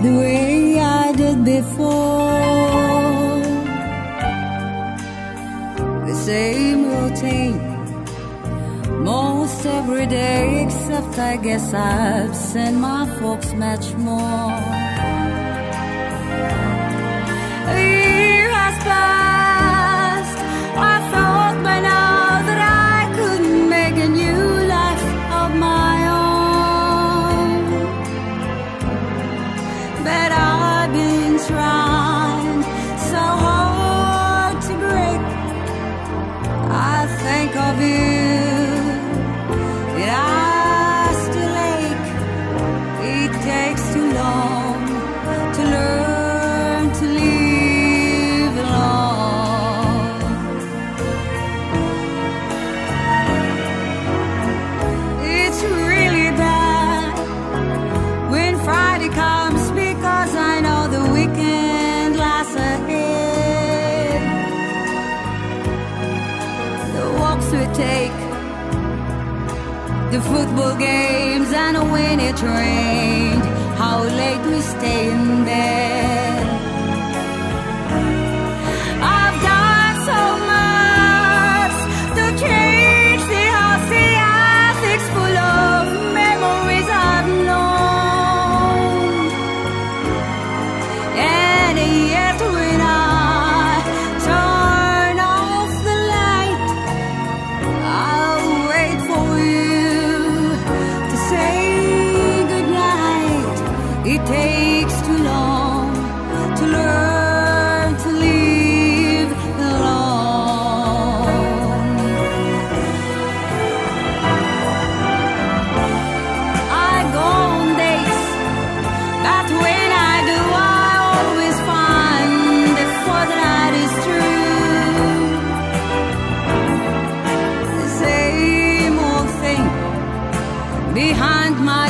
the way I did before. The same routine, most every day, except I guess I've seen my folks much more. A year has passed, I thought by now that I could make a new life of my own. But I've been trying so hard to break. I think of you in Astor Lake. It takes too long to learn to live alone. It's really bad when Friday comes, because I know the weekend lasts ahead. The walks we take, the football games, and when it rained, how late we stay in bed. I've done so much to change the house, the attic's full of memories I've known. And yet when I turn off the light, I'll wait for you to say goodnight. It takes too long to learn to live alone. I go on dates, but when I do, I always find the fortnight is true. The same old thing behind my